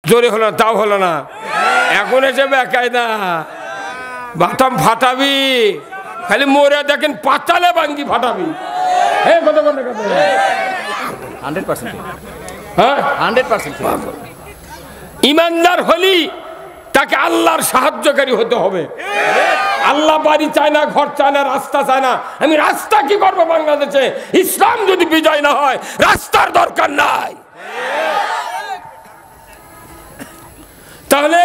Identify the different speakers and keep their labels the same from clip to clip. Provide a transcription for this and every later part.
Speaker 1: জোরে হলো তাও হলো না, এখন এসে বেকায় না বাটাম ফাটাবি, খালি মোরে দেখেন পাতালে ভাঙ্গি ফাটাবি। হ্যাঁ কত কত
Speaker 2: 100%,
Speaker 1: হ্যাঁ
Speaker 2: 100%।
Speaker 1: ইমানদার হলি তাকে আল্লাহর সাহায্যকারী হতে হবে। আল্লাহ বাড়ি চায় না, ঘর চায় না, রাস্তা চায় না। আমি রাস্তা কি করবো বাংলাদেশে? ইসলাম যদি বিজয় না হয় রাস্তার দরকার নাই। তাহলে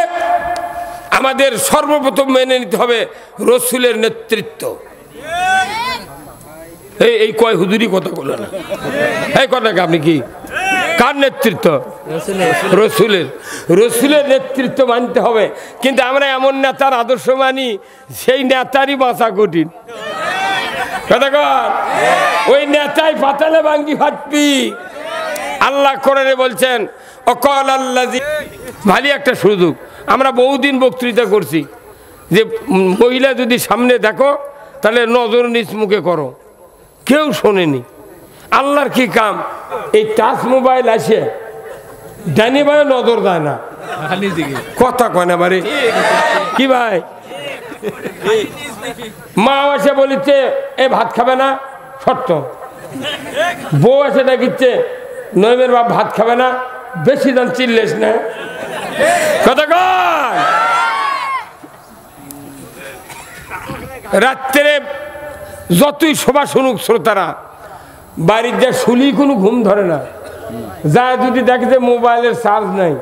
Speaker 1: আমাদের সর্বপ্রথম মেনে নিতে হবে রসুলের নেতৃত্ব। এই কয় হুজুরি কথা বলে না, এই কথাকে আপনি কি কার নেতৃত্ব? রসুলের। রসুলের নেতৃত্ব মানতে হবে, কিন্তু আমরা এমন নেতার আদর্শ মানি সেই নেতারই বাঁচা কঠিন। কথা কর, ওই নেতাই পাতালে ভাঙ্গি ফাটবি। আল্লাহ কোরআনে বলছেন অকাল আল্লাযী, ভালো একটা সুযোগ। আমরা বহুদিন বক্তৃতা করছি যে মহিলা যদি সামনে দেখো তাহলে নজর নিচ মুখে করো, কেউ শোনেনি। আল্লাহর কি কাম, এই টাচ মোবাইল আসে ডানি ভাই নজর দেয় না, কথা কয় না বারে কি ভাই। মা এসে বলিচ্ছে এ ভাত খাবে না, সত্য। বউ এসে দেখিচ্ছে নইমের বাপ ভাত খাবে না, বেশি দাম চিল্লেস না, কথা কয়। রাত্রে যতই সভা শুনুক শ্রোতারা, বাড়ির যা শুলি কোনো ঘুম ধরে না। যা যদি দেখে যে মোবাইলের চার্জ নাই,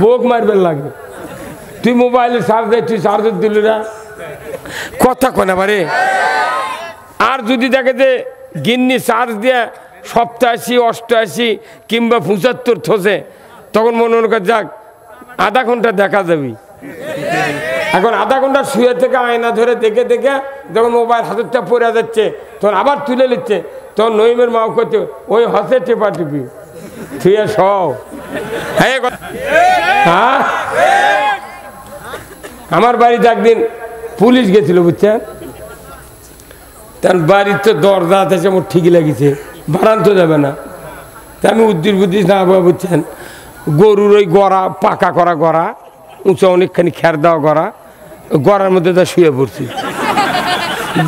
Speaker 1: বোক মারবে লাগে, তুই মোবাইলের চার্জ দেয়, তুই চার্জার দিলি না, কথা কনা বারে। আর যদি দেখে যে গিন্নি চার্জ দিয়ে 87, 88 কিংবা 75 থসে, তখন মনে মনে কর যাক আধা ঘন্টা দেখা যাবি। এখন আধা ঘন্টা শুয়ে থেকে আয়না ধরে দেখে দেখে যখন মোবাইল হাতেরটা পড়ে যাচ্ছে তখন আবার তুলে নিচ্ছে, তখন নইমের মাও করতে ওই হসে টেপা টিপি থুয়ে সব। হ্যাঁ, আমার বাড়িতে একদিন পুলিশ গেছিল বুঝছেন, তার বাড়ির তো দরজা আছে আমার ঠিকই লাগিছে, বাড়ান তো যাবে না। তা আমি উদ্দির বুদ্ধি না বুঝছেন, গরুর ওই গড়া পাকা করা গড়া, উঁচু অনেকখানি খের দেওয়া গড়া, গড়ার মধ্যে তা শুয়ে পড়ছি।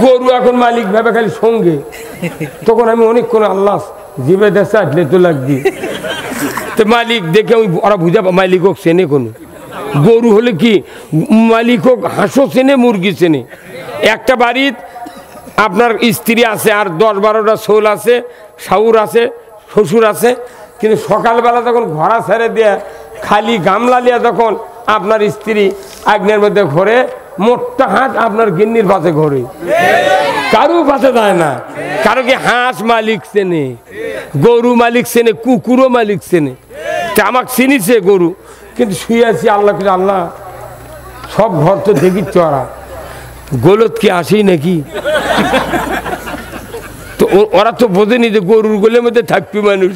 Speaker 1: গরু এখন মালিক ভাবে খালি সঙ্গে, তখন আমি অনেকক্ষণ আল্লাহ জিভে দেশে আসলে তো লাগবি। তো মালিক দেখে ওরা বুঝা মালিক হোক চেনে, কোনো গরু হলে কি মালিক হোক হাঁসও চেনে, মুরগি চেনে। একটা বাড়ির আপনার স্ত্রী আছে আর 10-12টা ছোল আছে, শাউর আছে, শ্বশুর আছে, কিন্তু সকালবেলা যখন ঘোড়া ছেড়ে দিয়ে খালি গামলা লিয়া যখন আপনার স্ত্রী আগ্নের মধ্যে ঘোরে, মোটটা হাঁস আপনার গিন্নির পাশে ঘোরে, কারু পাশে যায় না। কারো কি হাঁস মালিক চেনে, গরু মালিক চেনে, কুকুরও মালিক চেনে। আমাকে চিনিছে গরু, কিন্তু শুয়ে আছি আল্লাহ আল্লাহ সব ঘর তো দেখি চড়া, গোলত কি আসেই নাকি। তো ওরা তো বোঝেনি যে গরুর গোলের মধ্যে থাকবি মানুষ।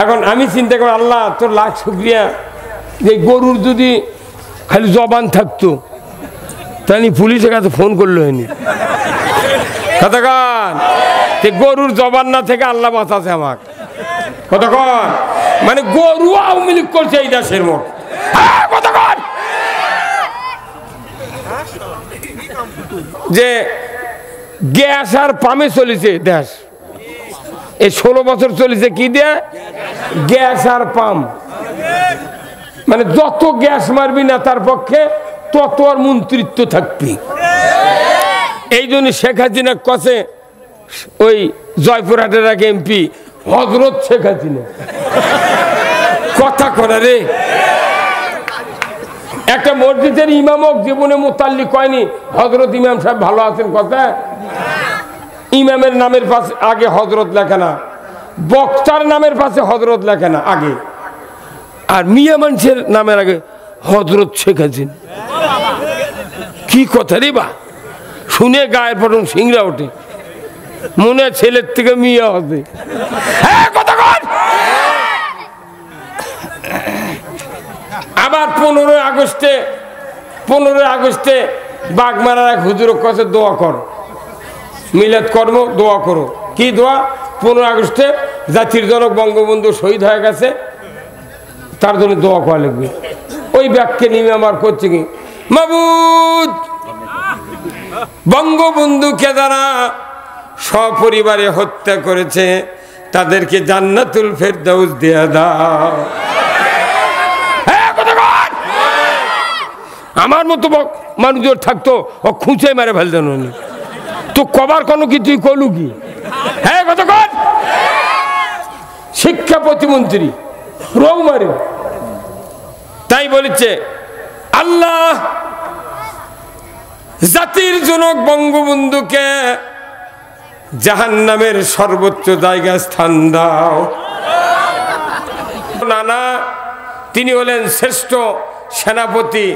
Speaker 1: এখন আমি চিন্তা করি আল্লাহ তোর লাখ শুক্রিয়া, যে গরুর যদি খালি জবান থাকতো তাহলে পুলিশের কাছে ফোন করলো হয়নি, কতক্ষণ গরুর জবান না থেকে আল্লাহ বাঁচাছে আমার, কতক্ষণ মানে গরু আওয়ামী লীগ করছে এই দেশের মোট, কতক্ষণ যে গ্যাস আর পামে চলেছে দেশ, এই 16 বছর চলেছে কি দিয়ে, গ্যাস আর পাম। মানে যত গ্যাস মারবি না তার পক্ষে তত আর মন্ত্রিত্ব থাকবি। এই জন্য শেখ হাসিনা কছে ওই জয়পুরহাটের এক এমপি হজরত শেখ হাসিনা, কথা করা রে। একটা মসজিদের ইমামক জীবনে মুতাল্লি কয়নি হজরত ইমাম সাহেব ভালো আছেন, কথা ইমামের নামের পাশে আগে হজরত লেখে না, বক্তার নামের পাশে হজরত লেখে না আগে, আর মিয়া মানুষের নামের আগে হজরত শেখ হাসিনা। কি কথা রে বা, শুনে গায়ের প্রথম সিংড়া ওঠে, মনে ছেলের থেকে মিয়া হবে। আবার 15 আগস্টে বাগমারার এক হুজুরের কাছে দোয়া কর, মিলাদ কর্ম দোয়া করো। কি দোয়া? 15 আগস্টে জাতির জনক বঙ্গবন্ধু শহীদ হয়ে গেছে, তার জন্য দোয়া করা লাগবে। ওই ব্যাগকে নিয়ে আমার করছে কি, মাবুদ বঙ্গবন্ধুকে যারা সপরিবারে হত্যা করেছে তাদেরকে জান্নাতুল ফেরদাউস দেয়া দাও। আমার মতো মানুষজন থাকতো ও খুঁচে মেরে ফেলতেন উনি, তো কবার কোনো কিছুই করলু কি? হ্যাঁ কতক্ষণ শিক্ষা প্রতিমন্ত্রী রৌমারে তাই বলেছে, আল্লাহ জাতির জনক বঙ্গবন্ধুকে জাহান্নামের সর্বোচ্চ জায়গায় স্থান দাও। নানা তিনি হলেন শ্রেষ্ঠ সেনাপতি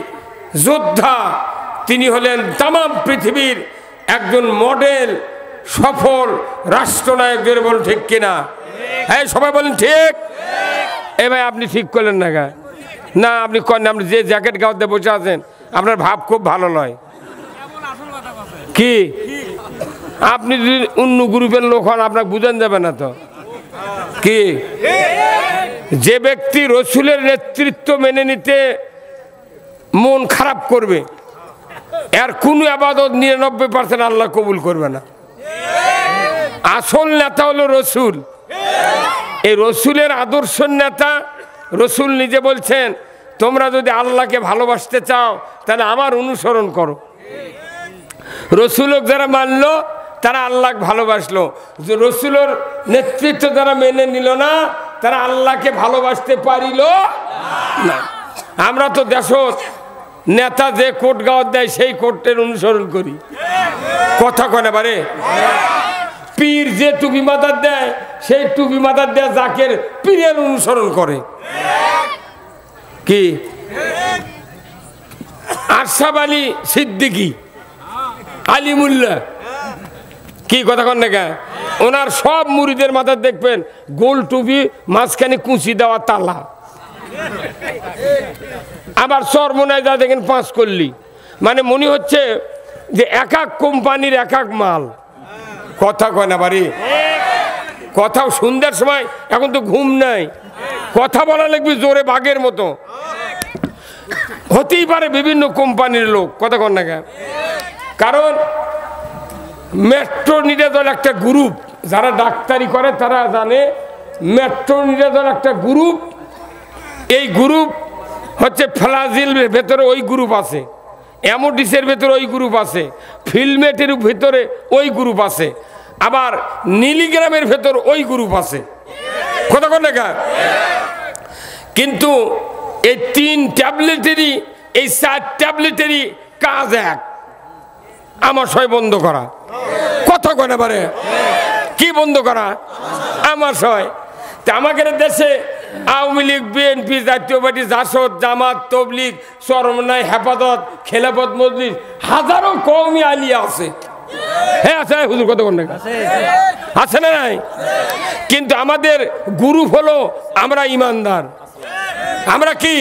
Speaker 1: যোদ্ধা, তিনি হলেন তামাম পৃথিবীর একজন মডেল সফল রাষ্ট্রনায়ক। বলুন ঠিক কিনা? হ্যাঁ সবাই বলেন ঠিক। এ ভাই আপনি ঠিক করলেন না গা? না আপনি করেন, আপনি যে জ্যাকেট গাওয়াতে বসে আছেন আপনার ভাব খুব ভালো নয় কি? আপনি যদি অন্য গ্রুপের লোক হন আপনাকে বুঝান যাবে না তো কি? যে ব্যক্তি রসুলের নেতৃত্ব মেনে নিতে মন খারাপ করবে এর কোন ইবাদত 99% আল্লাহ কবুল করবে না। আসল নেতা হলো রসুল। এই রসুলের আদর্শ নেতা। রসুল নিজে বলছেন, তোমরা যদি আল্লাহকে ভালোবাসতে চাও তাহলে আমার অনুসরণ করো। রসুলক যারা মানলো তারা আল্লাহকে ভালোবাসলো, রসুলের নেতৃত্ব যারা মেনে নিল না তারা আল্লাহকে ভালোবাসতে পারিল না। আমরা তো দেশ নেতা যে কোট গাওয়াত দেয় সেই কোটের অনুসরণ করি, কথা কনে পারে। পীর যে টুপি মাথার দেয় সেই টুপি মাথার দেয় জাকের পীরের অনুসরণ করে কি? আশরাফ আলী সিদ্দিকী আলিমুল্লাহ কি কথা কন না? ওনার সব মুরিদের মাথায় দেখবেন গোল টুপি, মাঝখানে কুচি দেওয়া তালা, আবার চরমোনায় যা দেখেন 5 কল্লি, মানে মনে হচ্ছে যে এক এক কোম্পানির এক এক মাল, কথা কয় না বাড়ি। কথাও সন্ধ্যার সময় এখন তো ঘুম নাই, কথা বলা লাগবে জোরে বাঘের মতো। হতেই পারে বিভিন্ন কোম্পানির লোক, কথা কন না কেন? কারণ মেট্রো নিরাদল একটা গ্রুপ, যারা ডাক্তারি করে তারা জানে মেট্রো নিরাদল একটা গ্রুপ। এই গ্রুপ হচ্ছে ফ্লাজিল ভেতরে ওই গ্রুপ আছে, অ্যামোডিসের ভেতরে ওই গ্রুপ আছে, ফিলমেটের ভেতরে ওই গ্রুপ আছে, আবার নীলিগ্রামের ভেতর ওই গ্রুপ আছে, কথা কন না? কিন্তু এই 3 ট্যাবলেটেরই এই 4 ট্যাবলেটেরই কাজ এক, আমাশয় বন্ধ করা, কথা কয় না পারে। কি বন্ধ করা? আমাশয়। তা আমাদের দেশে আওয়ামী লীগ, বিএনপি, জাতীয় পার্টি, জাসদ, জামাত, তবলিগ, চরমনাই, হেফাজত, খেলাফত মজলিস, হাজারো কওমি আলিয়া আছে। হ্যাঁ আছে হুজুর, কথা কন না? আছে না নাই? কিন্তু আমাদের গ্রুপ হলো আমরা ইমানদার। আমরা কি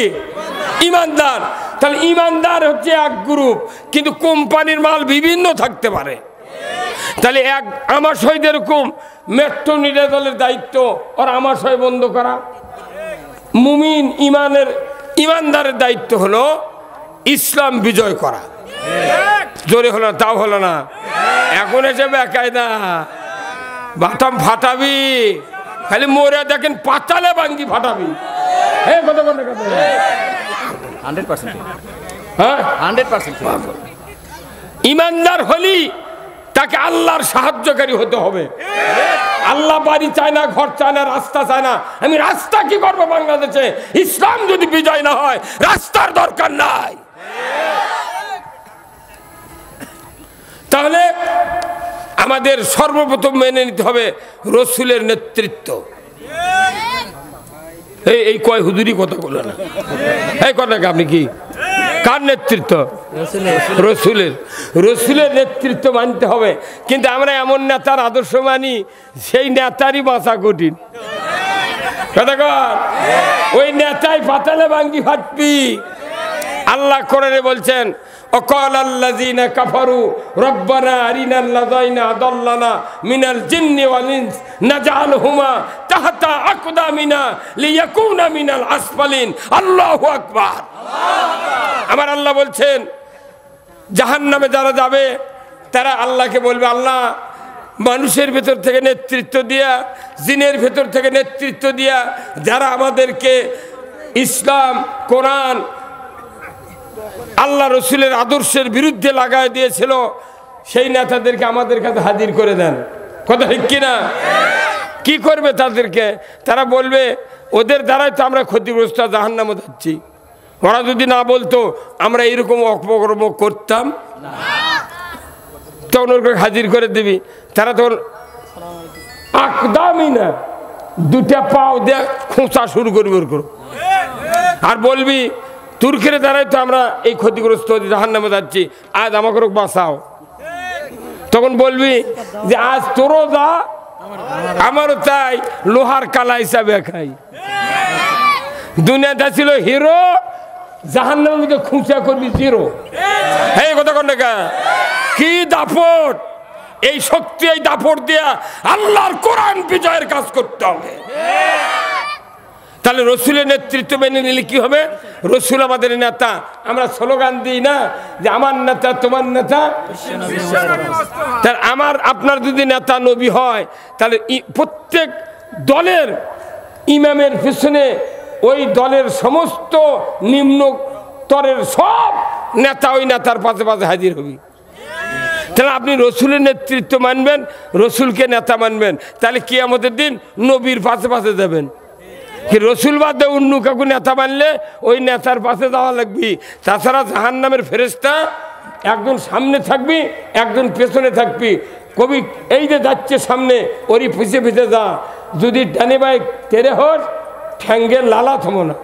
Speaker 1: ইমানদার? তাহলে ইমানদার হচ্ছে এক গ্রুপ, কিন্তু কোম্পানির মাল বিভিন্ন থাকতে পারে। তাহলে এক আমাশয় যেরকম মেট্রো নিরাদলের দায়িত্ব আর আমাশয় বন্ধ করা, মুমিন ইমানদারের দায়িত্ব হলো ইসলাম বিজয় করা। জোরে হলো তাও হলো না, এখন এসে বেকায়দা বাটাম ফাটাবি, খালি মোরে দেখেন পাতালে বাঙ্গি ফাটাবি। হ্যাঁ কথা বলে
Speaker 2: 100%।
Speaker 1: হ্যাঁ
Speaker 2: 100%।
Speaker 1: ইমানদার হলি তাকে আল্লাহর সাহায্যকারী হতে হবে। আল্লাহ বাড়ি চায় না, ঘর চায় না, রাস্তা চায় না। আমি রাস্তা কি করবো বাংলাদেশে? ইসলাম যদি বিজয় না হয় রাস্তার দরকার নাই। তাহলে আমাদের সর্বপ্রথম মেনে নিতে হবে রসুলের নেতৃত্ব। এই কয় হুজুরি কথা বলো না, এই কথা আপনি কি কার নেতৃত্ব? রসুলের। রসুলের নেতৃত্ব মানতে হবে। কিন্তু আমরা এমন নেতার আদর্শ মানি সেই নেতারই বাঁচা কঠিন, কথা কর। ওই নেতাই পাতালে ভাঙ্গি ফাটবি, আল্লাহ কোরআনে বলছেন ওয়াকালাল্লাযীনা কাফারু রব্বানা আরিনাল্লাযীনা আদাল্লানা মিনাল জিন্নি ওয়াল ইনস নাজআলহুমা তাহতা আকদামিনা লিয়াকুনা মিনাল আসফালিন। আল্লাহু আকবার। আমার আল্লাহ বলছেন জাহান্নামে যারা যাবে তারা আল্লাহকে বলবে, আল্লাহ মানুষের ভেতর থেকে নেতৃত্ব দিয়া, জিনের ভেতর থেকে নেতৃত্ব দিয়া যারা আমাদেরকে ইসলাম, কোরআন, আল্লাহ রসুলের আদর্শের বিরুদ্ধে লাগায় দিয়েছিল, সেই নেতাদেরকে আমাদের কাছে হাজির করে দেন। কথা ঠিক কিনা? কি করবে তাদেরকে? তারা বলবে ওদের দ্বারাই তো আমরা ক্ষতিগ্রস্ত, জাহান্নামে যাচ্ছি। ওরা যদি না বলতো আমরা এরকম অপকর্ম করতাম, তখন ওর হাজির করে দিবি। তারা তখন আকদামি না, দুটা পাও দিয়ে খোঁচা শুরু করবি ওর করো, আর বলবি তুর্কের দ্বারাই তো আমরা এই ক্ষতিগ্রস্ত জাহান্নামে যাচ্ছি, আজ আমাকে বাঁচাও। তখন বলবি যে আজ তোরও যা আমারও তাই, লোহার কালা হিসাবে খাই। দুনিয়াটা ছিল হিরো, জাহান্নামের মধ্যে খুঁচা করবি জিরো। এই কথা কন না, কি দাপট! এই শক্তি, এই দাপট দিয়া আল্লাহর কোরআন বিজয়ের কাজ করতে হবে। তাহলে রসুলের নেতৃত্ব মেনে নিলে কি হবে? রসুল আমাদের নেতা। আমরা স্লোগান দিই না যে আমার নেতা তোমার নেতা? তাহলে আমার আপনার যদি নেতা নবী হয়, তাহলে প্রত্যেক দলের ইমামের পিছনে ওই দলের সমস্ত নিম্ন স্তরের সব নেতা ওই নেতার পাশে পাশে হাজির হবি। তাহলে আপনি রসুলের নেতৃত্ব মানবেন, রসুলকে নেতা মানবেন, তাহলে কিয়ামতের দিন নবীর পাশে পাশে যাবেন। কি রসুল বাদে অন্য কাকু নেতা মানলে ওই নেতার পাশে যাওয়া লাগবি। তাছাড়া জাহান্নামের ফেরেশতা একজন সামনে থাকবি, একজন পেছনে থাকবি। কবি এই যে যাচ্ছে সামনে, ওরই পিছে পিছে যা। যদি ডানে বাই তেরে হস, ঠ্যাঙ্গের লালা থমো না,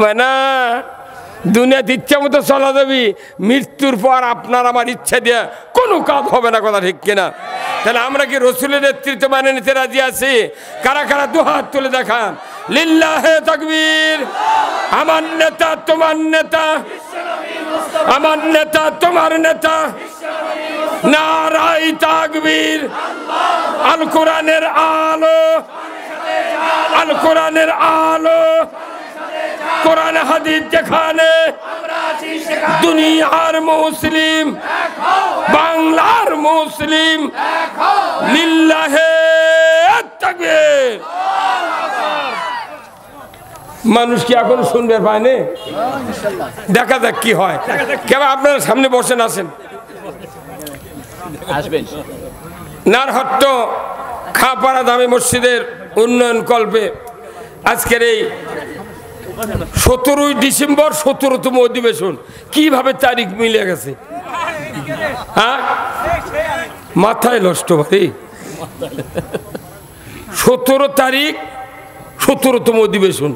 Speaker 1: মানে দুনিয়াতে ইচ্ছা মতো চলা যাবি, মৃত্যুর পর আপনার আমার ইচ্ছা দিয়ে কোনো কাজ হবে না। কথা ঠিক কিনা? তাহলে আমরা কি রসুলের নেতৃত্ব মানে নিতে রাজি আছি? কারা কারা দুহাত তুলে দেখান। লিল্লাহে তাকবীর। আমার নেতা তোমার নেতা, আমার নেতা তোমার নেতা। নারায়ে তাকবীর। আল কোরআনের আলো, আল কোরআনের আলো, কোরআন হাদিস যেখানে, দুনিয়ার মুসলিম, বাংলার মুসলিম। লিল্লাহে তাকবীর। মানুষ কি এখন শুনবে পায়নি? দেখা যাক কি হয়। কেন আপনারা সামনে বসেন, আসেন। নারহট্ট খাপাড়া জামে মসজিদের উন্নয়ন কল্পে আজকের এই 17ই ডিসেম্বর 17তম অধিবেশন। কিভাবে তারিখ মিলে গেছে, হ্যাঁ? মাথায় নষ্ট ভাই। 17 তারিখ 17তম অধিবেশন,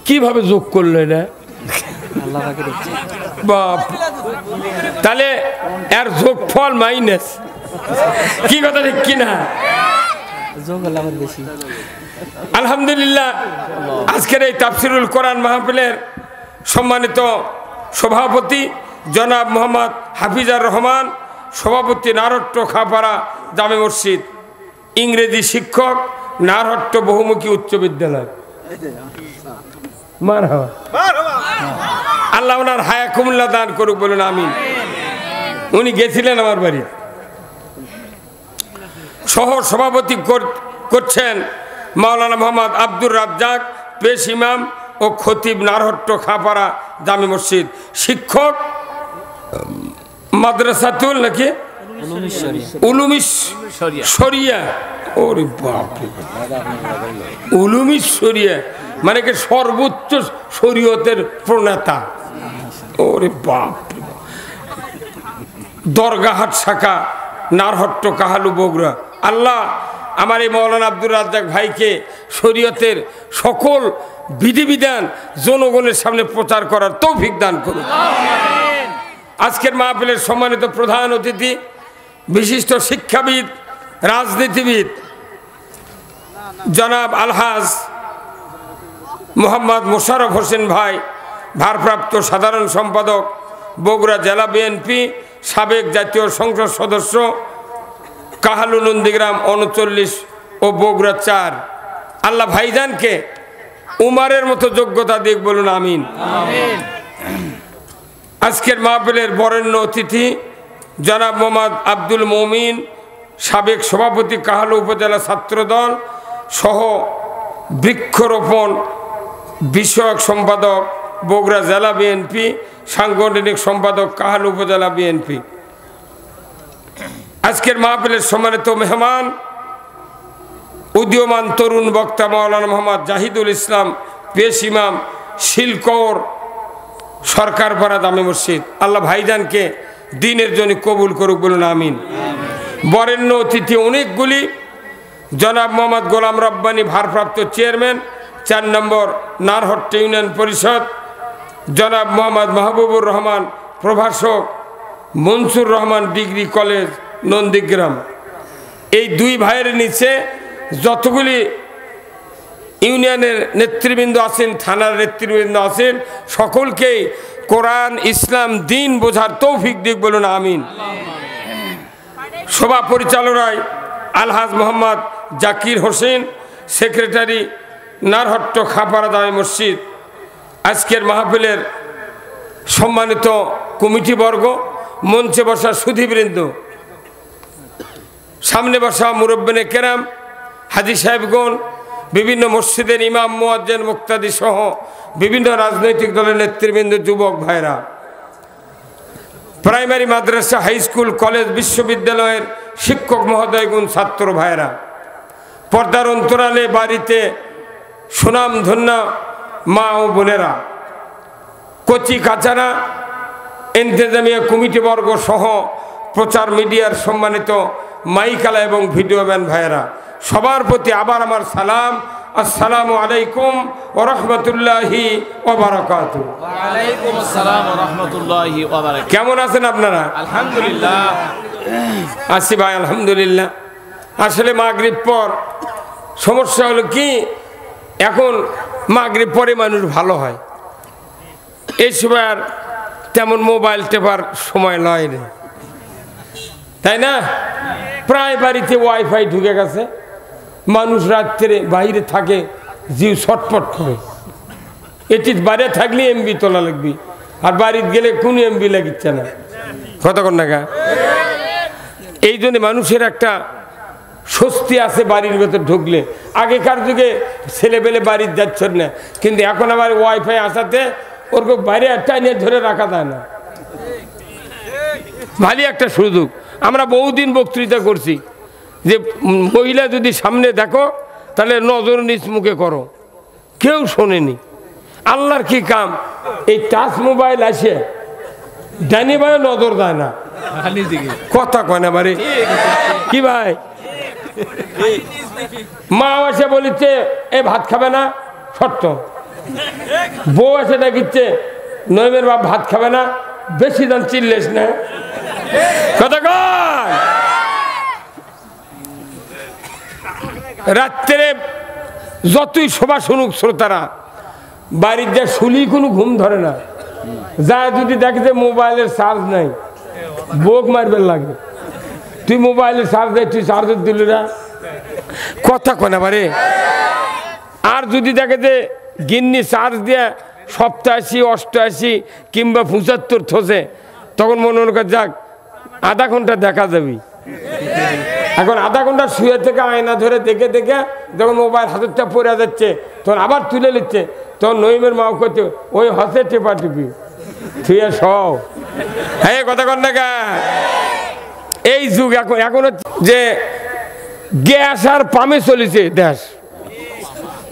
Speaker 1: কিভাবে যোগ করলো এটা? বাপ, তাহলে এর যোগফল মাইনাস। কি কথা ঠিক কিনা? আলহামদুলিল্লাহ, আজকের এই তাফসিরুল কোরআন মাহফিলের সম্মানিত সভাপতি জনাব মোহাম্মদ হাফিজার রহমান, সভাপতি নারহট্ট খাপাড়া জামে মসজিদ, ইংরেজি শিক্ষক, নারহট্ট বহুমুখী উচ্চ বিদ্যালয়। মারহাবা। আল্লাহ ওনার হায়াকুমুল্লাহ দান করুক, বলুন আমিন। উনি গেছিলেন আমার বাড়ি। সহ সভাপতি করছেন মাওলানা মোহাম্মদ আব্দুর রাজ্জাক, পেশ ইমাম ও খতিব, নারহট্ট খাপাড়া জামে মসজিদ। শিক্ষক মাদ্রাসাতুল নাকি উলুমিস শরিয়া। ওরে বাপ, উলুমিস শরিয়া মানে কি সর্বোচ্চ শরীয়তের প্রণেতা। ওরে বাপ, দরগাহাট শাখা, নারহট্ট কাহালু বগুড়া। আল্লাহ আমার এই মাওলানা আব্দুর রাজ্জাক ভাইকে শরীয়তের সকল বিধিবিধান জনগণের সামনে প্রচার করার তৌফিক দান করুন। আজকের মাহফিলের সম্মানিত প্রধান অতিথি, বিশিষ্ট শিক্ষাবিদ, রাজনীতিবিদ জনাব আলহাজ মোহাম্মদ মোশাররফ হোসেন ভাই, ভারপ্রাপ্ত সাধারণ সম্পাদক বগুড়া জেলা বিএনপি, সাবেক জাতীয় সংসদ সদস্য কাহালু নন্দীগ্রাম 39 ও বগুড়া 4। আল্লাহ ভাইজানকে উমারের মতো যোগ্যতা দিক, বলুন আমিন। আজকের মাহফিলের বরেণ্য অতিথি জনাব মোহাম্মদ আব্দুল মমিন, সাবেক সভাপতি কাহালু উপজেলা ছাত্রদল সহ বৃক্ষরোপণ বিষয়ক সম্পাদক বগুড়া জেলা বিএনপি, সাংগঠনিক সম্পাদক কাহালু উপজেলা বিএনপি। আজকের মাহফিলের সম্মানিত মেহমান উদীয়মান তরুণ বক্তা মাওলানা মোহাম্মদ জাহিদুল ইসলাম পেশ ইমাম, শিলকৌর সরকারপাড়া জামে মসজিদ। আল্লাহ ভাইজানকে দিনের জন্য কবুল করুক, বলুন আমিন। বরেণ্য অতিথি অনেকগুলি, জনাব মোহাম্মদ গোলাম রব্বানী ভারপ্রাপ্ত চেয়ারম্যান 4 নম্বর নারহট্ট ইউনিয়ন পরিষদ, জনাব মোহাম্মদ মাহবুবুর রহমান প্রভাষক মনসুর রহমান ডিগ্রি কলেজ নন্দীগ্রাম। এই দুই ভাইয়ের নিচে যতগুলি ইউনিয়নের নেতৃবৃন্দ আছেন, থানার নেতৃবৃন্দ আছেন, সকলকেই কোরআন ইসলাম দিন বোঝার তৌফিক দিক, বলুন আমিন। সভা পরিচালনায় আলহাজ মোহাম্মদ জাকির হোসেন, সেক্রেটারি নারহট্ট খাপাড়া জামে মসজিদ। আজকের মাহফিলের সম্মানিত কমিটিবর্গ, মঞ্চে বসা সুধীবৃন্দ, সামনে বসা মুরব্বিনে কেরাম, হাজী সাহেবগণ, বিভিন্ন মসজিদের ইমাম মুয়াজ্জিন মুক্তাদি সহ বিভিন্ন রাজনৈতিক দলের নেতৃবৃন্দ, যুবক ভাইরা, প্রাইমারি মাদ্রাসা, হাই স্কুল, কলেজ, বিশ্ববিদ্যালয়ের শিক্ষক মহোদয়গুণ, ছাত্র ভাইরা, পর্দার অন্তরালে বাড়িতে সুনাম ধন্য মা ও বোনেরা, কচি কাচারা, ইন্তেজামিয়া কমিটিবর্গ সহ প্রচার মিডিয়ার সম্মানিত মাইকালা এবং ভিডিও ম্যান ভাইয়েরা, সবার প্রতি আবার আমার সালাম। আসসালামু আলাইকুম ওয়া রাহমাতুল্লাহি ওয়া বারাকাতুহু। ওয়া আলাইকুম আসসালাম ওয়া রাহমাতুল্লাহি ওয়া বারাকাতুহু। কেমন আছেন আপনারা? আলহামদুলিল্লাহ আছি ভাই, আলহামদুলিল্লাহ। আসলে মাগরিব পর সমস্যা হলো কি, এখন মাগরিব পরে মানুষ ভালো হয়, এই সময় আর তেমন মোবাইল টেপার সময় নয় রে, তাই না? প্রায় বাড়িতে ওয়াইফাই ঢুকে গেছে, মানুষ রাত্রে বাইরে থাকে, জিও ছটপট করে। এটি বাইরে থাকলে এমবি তোলা লাগবি, আর বাড়িতে গেলে কোন এমবি লাগিচ্ছে না, কতক্ষণ টাকা। এই জন্য মানুষের একটা স্বস্তি আছে বাড়ির ভেতর ঢুকলে। আগেকার যুগে ছেলেবেলে বাড়ির যাচ্ছে না, কিন্তু এখন আবার ওয়াইফাই আসাতে ওরকম বাইরে একটা নিয়ে ধরে রাখা যায় না। ভালো একটা সুযোগ। আমরা বহুদিন বক্তৃতা করছি যে মহিলা যদি সামনে দেখো তাহলে নজর নিচ মুখে করো, কেউ শোনেনি। আল্লাহর কি কাম, এই টাচ মোবাইল আসে ডাইনি ভাই নজর দেয় না, কথা কয় না বাড়ি কি ভাই। মা এসে বলিচ্ছে এ ভাত খাবে না, শর্ত। বউ এসে ডাকিচ্ছে নইমের বাপ ভাত খাবে না, বেশি দান চিল্লেস না, কথা কয়। রাত্রে যতই সভা শুনুক শ্রোতারা, বাড়ির যা শুলি কোনো ঘুম ধরে না, যা যদি দেখে যে মোবাইলের চার্জ নাই, বোক মারবেন লাগে, তুই মোবাইলের চার্জ দেয়, তুই চার্জার দিলি না, কথা কয় না বারে। আর যদি দেখে যে গিন্নি চার্জ দিয়ে 87, 88 কিংবা 75 থসে, তখন মনে মনে যাক আধা ঘন্টা দেখা যাবি। এখন আধা ঘন্টা শুয়ে থেকে আয়না ধরে দেখে দেখে যখন মোবাইল হাতেরটা পড়ে যাচ্ছে, তখন আবার তুলে নিচ্ছে, তখন নইমের মাও করছে ওই হসে টেপা টিপি থুয়ে সব। হ্যাঁ, কথা কন না গা। এই যুগ এখন যে গ্যাস আর পামে চলেছে দেশ,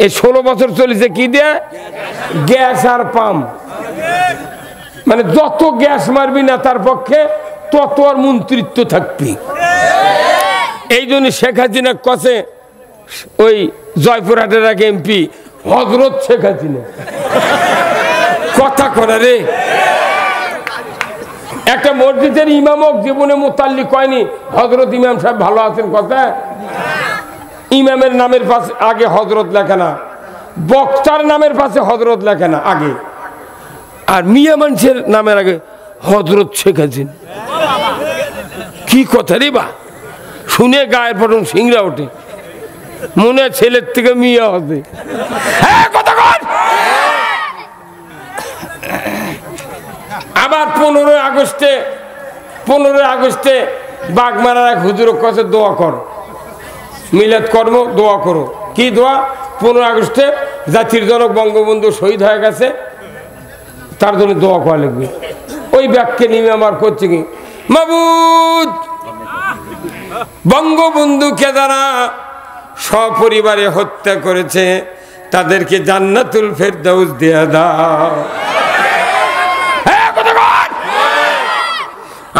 Speaker 1: এই 16 বছর চলেছে কি দিয়ে, গ্যাস আর পাম। মানে যত গ্যাস মারবি না তার পক্ষে তত আর মন্ত্রিত্ব থাকবি। এই জন্য শেখ হাসিনা কছে ওই জয়পুরহাটের এক এমপি হজরত শেখ হাসিনা, কথা করে রে। একটা মসজিদের ইমামক জীবনে মুতাল্লি কয়নি হজরত ইমাম সাহেব ভালো আছেন, কথা। ইমামের নামের পাশে আগে হজরত লেখে না, বক্তার নামের পাশে হজরত লেখে না, আগে আর মিয়া মানুষের নামের আগে হযরত শেখ হাসিনা। কি কথা রে বা, শুনে গায়ের প্রথম সিংড়া ওঠে, মনে হয় ছেলের থেকে মিয়া হবে। আবার 15 আগস্টে বাগমারার এক হুজুরের কাছে দোয়া কর, মিলাদ কর্ম দোয়া করো। কি দোয়া? 15 আগস্টে জাতির জনক বঙ্গবন্ধু শহীদ হয়ে গেছে, তার জন্য দোয়া করা লাগবে। ওই ব্যাগকে নিয়ে আমার করছে কি, মাবুদ বঙ্গবন্ধুকে যারা সপরিবারে হত্যা করেছে তাদেরকে জান্নাতুল ফেরদাউস দিয়ে দাও।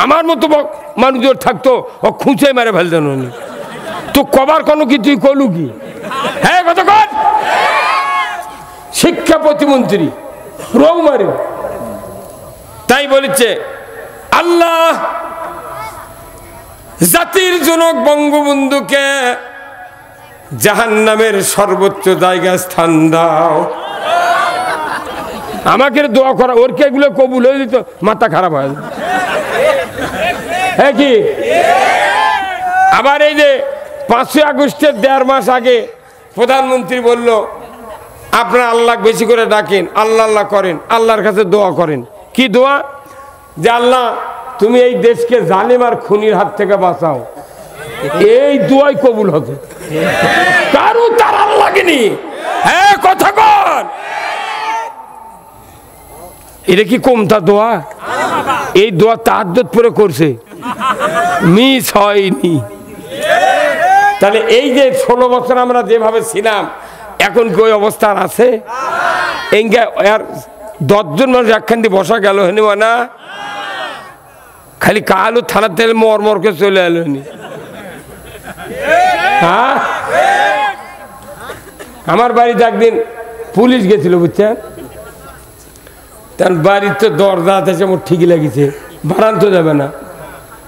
Speaker 1: আমার মতো মানুষজন থাকতো ও খুঁচে মেরে ফেলতেন, তো কবার কোনো কিছুই করলু কি? হ্যাঁ কতক্ষণ শিক্ষা প্রতিমন্ত্রী রৌমারে তাই বলেছে, আল্লাহ জাতির জনক বঙ্গবন্ধুকে জাহান্নামের সর্বোচ্চ জায়গায় স্থান দাও। আমাকে দোয়া করা, ওর কে এগুলো কবুল হয়ে দিত, মাথা খারাপ হয়। হ্যাঁ কি? আবার এই যে 5 আগস্টের 1.5 মাস আগে প্রধানমন্ত্রী বলল, আপনারা আল্লাহ বেশি করে ডাকেন, আল্লাহ আল্লাহ করেন, আল্লাহর কাছে দোয়া করেন। কি দোয়া? যে আল্লাহ তুমি এই দেশকে জালিম আর খুনির হাত থেকে বাঁচাও। এই দোয়াই কবুল হতো, কারো তার আল্লাহ লাগেনি। হ্যাঁ কথা কর, এটা কি কমতা দোয়া? এই দোয়া তাহাজ্জুদ পড়ে করছে, মিস হয়নি। তাহলে এই যে 16 বছর আমরা যেভাবে ছিলাম, এখন কি ওই অবস্থা আছে? আর 10 জন মানুষ একখান দিয়ে বসা গেল হেনি না, খালি কালো থানার তেল মরমরকে চলে এলো। হ্যাঁ, আমার বাড়িতে একদিন পুলিশ গেছিল বুঝছেন, তার বাড়ির তো দরজা আছে আমার ঠিকই লাগিছে, বারান্ত যাবে না।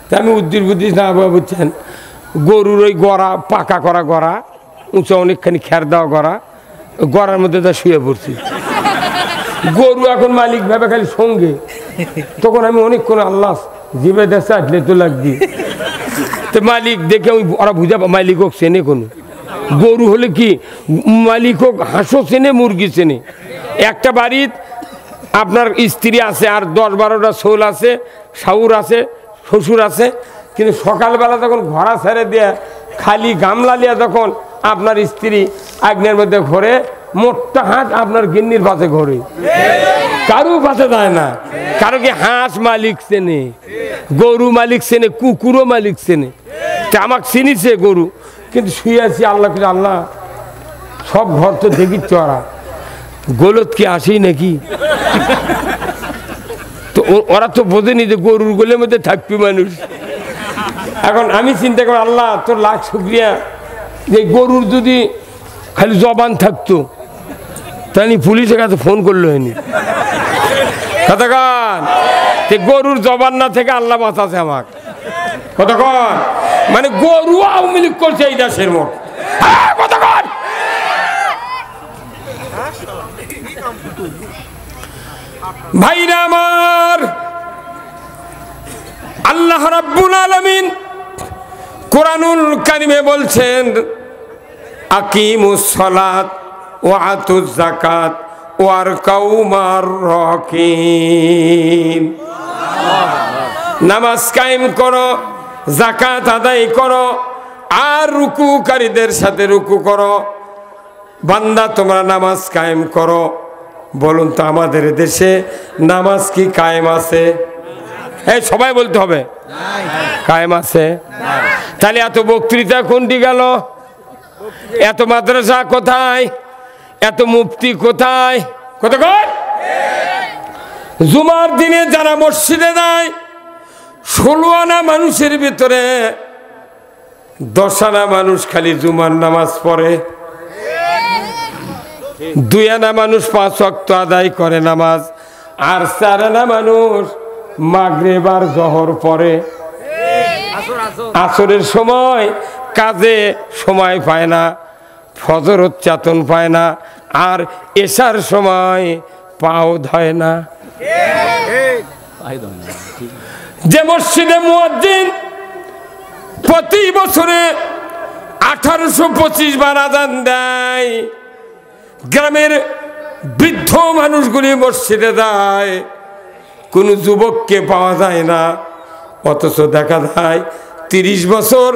Speaker 1: তা আমি উদ্দির বুদ্ধি না বুঝছেন, গরুর ওই গড়া পাকা করা গড়া, উঁচু অনেকখানি খের দেওয়া গড়া, গড়ার মধ্যে তা শুয়ে পড়ছি। গরু এখন মালিক ভাবে খালি সঙ্গে, তখন আমি অনেকক্ষণ আল্লাহ জিভে দেশে আসলে তো লাগছি। তো মালিক দেখে ওরা বুঝা, মালিক হোক চেনে, কোনো গরু হলে কি মালিক হোক হাঁসও চেনে, মুরগি চেনে। একটা বাড়ির আপনার স্ত্রী আছে আর 10-12টা ছোল আছে, শাউর আছে, শ্বশুর আছে, কিন্তু সকালবেলা যখন ঘোড়া ছেড়ে দিয়ে খালি গামলা লিয়া যখন আপনার স্ত্রী আগ্নের মধ্যে ঘোরে, মোটটা হাঁস আপনার গিন্নির পাশে ঘোরে, কারো পাশে যায় না। কারো কি হাঁস মালিক চেনে, গরু মালিক চেনে, কুকুরও মালিক চেনে। আমাকে চিনিছে গরু, কিন্তু শুয়ে আছি আল্লাহ, আল্লাহ সব ঘর তো দেখি চড়া, গোলত কি আসেই নাকি? তো ওরা তো বোঝেনি যে গরুর গোলের মধ্যে থাকবি মানুষ। এখন আমি চিন্তা করি, আল্লাহ তোর লাখ শুক্রিয়া, যে গরুর যদি খালি জবান থাকতো, তাহলে পুলিশের কাছে ফোন করলো হয়নি। কতক্ষণ গরুর জবান না থেকে আল্লাহ বাঁচাছে আমার। কতক্ষণ মানে গরু আওয়ামী লীগ করছে এই দেশের মোট। কতক্ষণ ভাইরা আমার, আল্লাহ রাব্বুল আলামিন কোরআনুল কারিমে বলছেন, আকিমুস সালাত ওয়া আতুজ যাকাত ওয়ারকাউ মার রাকিন। নামাজ কায়েম করো, যাকাত আদায় করো, আর রুকুকারীদের সাথে রুকু করো। বান্দা তোমরা নামাজ কায়েম করো। বলুন তো আমাদের দেশে নামাজ কি কায়েম আছে? এই সবাই বলতে হবে কায়েম আছে। তাহলে এত বক্তৃতা কোনটি গেল? এত মাদ্রাসা কোথায়? এত মুফতি কোথায়? কতক্ষণ জুমার দিনে যারা মসজিদে যায়, 16 আনা মানুষের ভিতরে 10 আনা মানুষ খালি জুমার নামাজ পড়ে, 2 আনা মানুষ 5 ওয়াক্ত আদায় করে নামাজ, আর 4 আনা মানুষ মাগরিব আর জোহর পড়ে। আসরের সময় কাজে সময় পায় না, ফজর উচ্চাতন পায় না, আর এশার সময় পাও ধয় না। যে মসজিদে মুয়াজ্জিন প্রতি বছরে 1825 বার আযান দেয়, গ্রামের বৃদ্ধ মানুষগুলি মসজিদে যায়, কোন যুবককে পাওয়া যায় না। অথচ দেখা যায় 30 বছর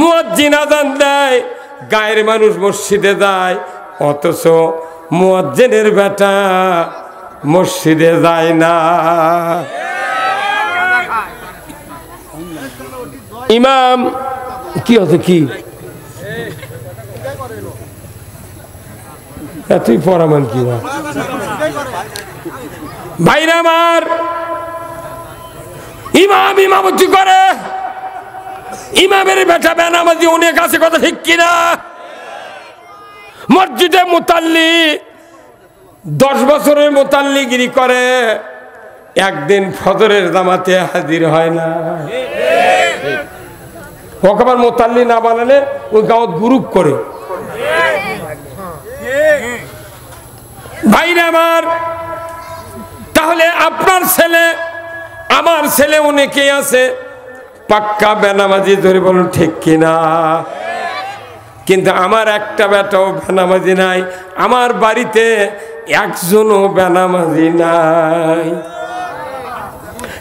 Speaker 1: মুয়াজ্জিন আযান দেয়, গায়ের মানুষ মসজিদে যায়, অথচ মুয়াজ্জিনের বেটা মসজিদে যায় না। ইমাম কি হতো কি তুই পরামান কি ভাইরা আমার, ইমাম ইমামতি করে, ইমামের বেটা বেনামাজি অনেক আছে, কথা ঠিক কিনা? মসজিদে মুতাল্লি 10 বছরের মুতাল্লিগিরি করে, একদিন ফজরের জামাতে হাজির হয় না। ওখানে মুতাল্লি না বানালে ওই গাঁত গ্রুপ করে। ভাইরা আমার, তাহলে আপনার ছেলে আমার ছেলে অনেকেই আছে পাক্কা বেনামাজি, ধরে বলুন ঠিক কিনা? কিন্তু আমার একটা বেটাও বেনামাজি নাই, আমার বাড়িতে একজনও বেনামাজি নাই।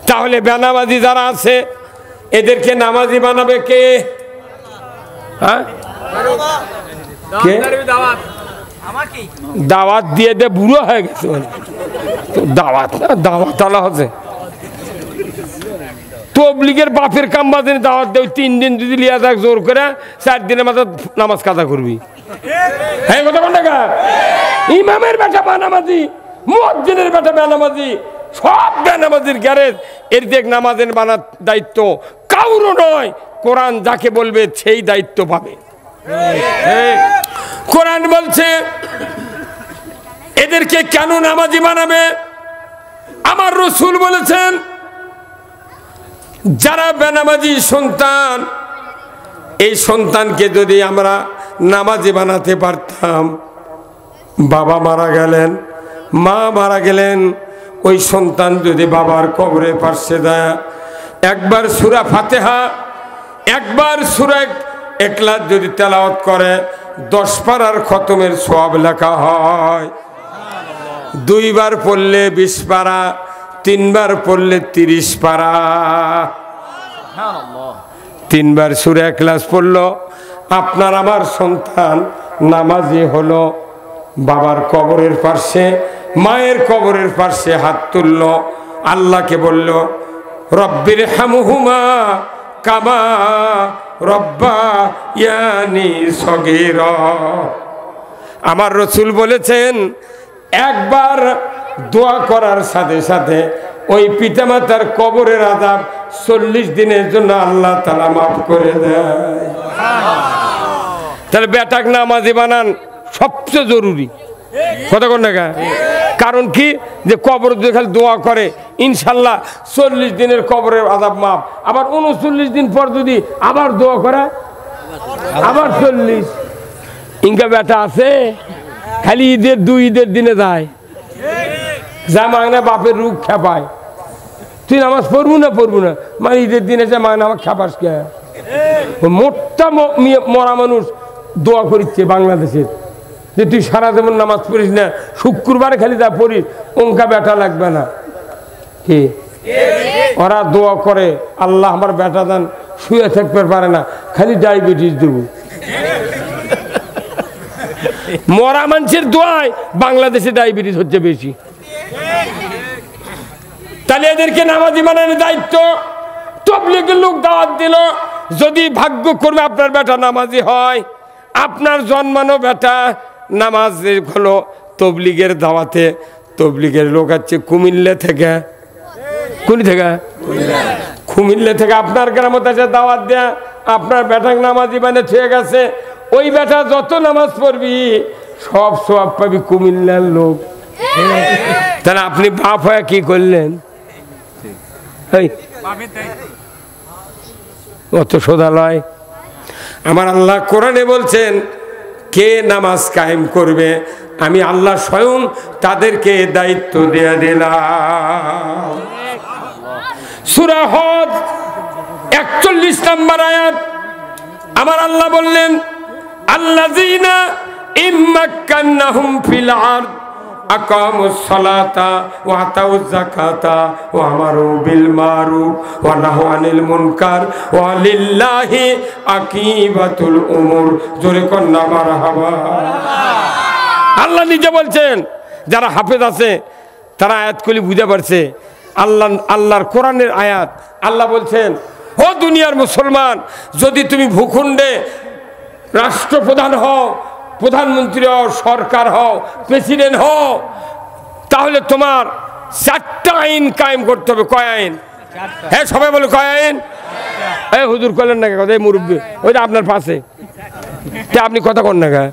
Speaker 1: তাহলে বেনামাজি যারা আছে এদেরকে নামাজি বানাবে কে? হ্যাঁ, দাওয়াত দিয়ে দে, বুড়ো হয়ে গেছে দাওয়াত না, দাওয়াত আলা হচ্ছে তবলিগের বাপের কাম বাজে দাওয়াত দেয়। 3 দিন যদি লিয়া যাক জোর করে, 4 দিনের মাথায় নামাজ কাজা করবি। হ্যাঁ কথা বল না, ইমামের বেটা বেনামাজি, মুয়াজ্জিনের বেটা বেনামাজি, সব বেনামাজির গ্যারেজ। এর দেখ নামাজের বানার দায়িত্ব কাউরও নয়, কোরআন যাকে বলবে সেই দায়িত্ব পাবে। কোরআন বলছে এদেরকে কেন নামাজি বানাবে? আমার রাসূল বলেছেন যারা বেনামাজি সন্তান, এই সন্তানকে যদি আমরা নামাজি বানাতে পারতাম, বাবা মারা গেলেন, মা মারা গেলেন, ওই সন্তান যদি বাবার কবরের পাশে দেয়, একবার সূরা ফাতিহা, একবার সূরা ইখলাস যদি তেলাওয়াত করে, 10 পারার খতমের সওয়াব লেখা হয়। 2 বার পড়লে 20 পারা, 3 বার পড়লে 30 পারা। 3 বার সূরা ইখলাস পড়লো, আপনার আমার সন্তান নামাজি হলো, বাবার কবরের পাশে মায়ের কবরের পাশে হাত তুললো, আল্লাহকে বলল রব্বির হামহুমা কামা রব্বায়ানি সগীরা। আমার রাসূল বলেছেন একবার দোয়া করার সাথে সাথে ওই পিতামাতার কবরের আযাব 40 দিনের জন্য আল্লাহ তাআলা মাফ করে দেয়। তাহলে বেটাক নামাজি বানান সবচেয়ে জরুরি, কথা কোন না? কারণ কি, যে কবর যদি খালি দোয়া করে ইনশাল্লাহ 40 দিনের কবরের আযাব মাফ। আবার 39 দিন পর যদি আবার দোয়া করে আবার 40। ইনকা বেটা আছে খালি ঈদের 2 ঈদের দিনে যায়, যা মাগনা বাপের রূপ খেপায়, তুই নামাজ পড়বো না, মানে ঈদের দিনে যা মাগনা আমার খেপাস কে? মোটা মরা মানুষ দোয়া করিচ্ছে বাংলাদেশের, যে তুই সারা জীবন নামাজ পড়িস না, শুক্রবারে খালি যা পড়িস, অঙ্কা বেটা লাগবে না। কি ওরা দোয়া করে, আল্লাহ আমার বেটা দান, শুয়ে থাকতে পারে না, খালি ডায়াবেটিস দেব। মরা মানুষের দোয়ায় বাংলাদেশে ডায়াবেটিস হচ্ছে বেশি। তাহলে এদেরকে নামাজি বানানোর দায়িত্ব তাবলীগের লোক দাওয়াত দিল, যদি ভাগ্য করবে আপনার বেটা নামাজি হয়, আপনার জন্মানো বেটা নামাজ হলো তাবলীগের দাওয়াতে। তাবলীগের লোক আছে কুমিল্লা থেকে, কুমিল্লা থেকে আপনার গ্রামে এসে দাওয়াত দেয়া, আপনার বেটাক নামাজি বানিয়ে ছুঁয়ে গেছে, ওই বেটা যত নামাজ পড়বি সব সওয়াব পাবি কুমিল্লার লোক। তাহলে আপনি বাপ হয়ে কি করলেন? অত সোজা লয়। আমার আল্লাহ কোরআনে বলছেন কে নামাজ কায়েম করবে, আমি আল্লাহ স্বয়ং তাদেরকে দায়িত্ব দিয়ে দিলাম। সূরা হদ 41 নম্বর আয়াত আমার আল্লাহ বললেন, আল্লাযীনা ইম্মাক্কান্নাহুম ফিল আরদ আকামুস সালাতা ওয়া আতাউয যাকাতা ওয়া আমারু বিল মারুফ ওয়া নাহাউ আনিল মুনকার ওয়া লিল্লাহি আকিবাতুল উমুর। জোরে কন্না মারহাবা। আল্লাহ নিজে বলছেন, যারা হাফেজ আছে তারা আয়াতগুলি বুঝতে পারছে, আল্লাহর কোরআনের আয়াত। আল্লাহ বলছেন, ও দুনিয়ার মুসলমান, যদি তুমি ভূখণ্ডে রাষ্ট্রপ্রধান হও, প্রধানমন্ত্রী হও, সরকার হও, প্রেসিডেন্ট হও, তাহলে তোমার 4টা আইন কায়েম করতে হবে। কয় আইন? হ্যাঁ সবাই বলে কয় আইন? এই হুজুর করলেন না কথা, এই মুরব্বী ওইটা আপনার পাশে, আপনি কথা কন না গা।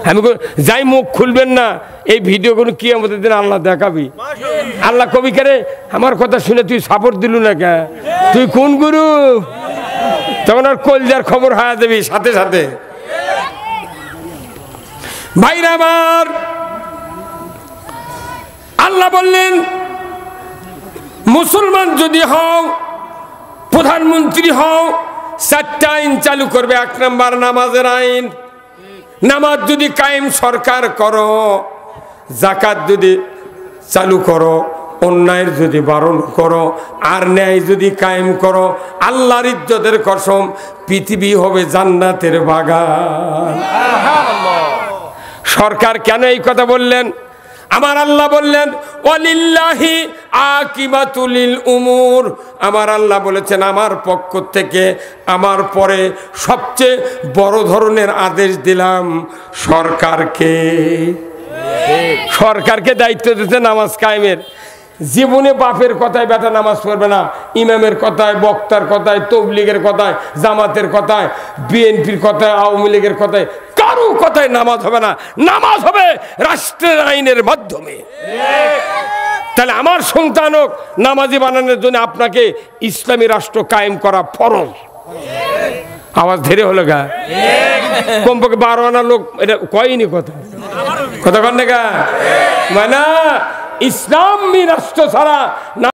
Speaker 1: আমি যাই মুখ খুলবেন না, এই ভিডিও কোনো কি আমাদের দিন আল্লাহ দেখাবি। আল্লাহ কবি করে আমার কথা শুনে তুই সাপোর্ট দিলু না কে, তুই কোন গুরু? তখন আর কলজার খবর হায়া দেবি সাথে সাথে। ভাইরা আমার, আল্লাহ বললেন মুসলমান যদি হও, প্রধানমন্ত্রী হও, 4টা আইন চালু করবে। 1 নম্বর নামাজের আইন। নামাজ যদি কায়েম সরকার করো, যাকাত যদি চালু করো, অন্যায়ের যদি বারণ করো, আর ন্যায় যদি কায়েম করো, আল্লাহর ইজ্জতের কসম পৃথিবী হবে জান্নাতের বাগান। সরকার কেন এই কথা বললেন? আমার আল্লাহ বললেন, ওয়ালিল্লাহি আকিবাতুল উমুর। আমার আল্লাহ বলেছেন, আমার পক্ষ থেকে আমার পরে সবচেয়ে বড় ধরনের আদেশ দিলাম সরকারকে। সরকারকে দায়িত্ব দিতে নামাজ কায়েমের। জীবনে বাপের কথায় বেটা নামাজ পড়বে না, ইমামের কথায়, বক্তার কথায়, তবলিগের কথায়, জামাতের কথায়, বিএনপির কথায়, আওয়ামী লীগের কথায়, কারো কথায় নামাজ হবে না। নামাজ হবে রাষ্ট্রের আইনের মাধ্যমে। তাহলে আমার সন্তানক নামাজি বানানোর জন্য আপনাকে ইসলামী রাষ্ট্র কায়েম করা ফরজ। আওয়াজ ধীরে হলো গা, কমপক্ষে 12 আনা লোক এটা কয়নি কথা কথা কন না গা। মানে ইসলামী রাষ্ট্র ছাড়া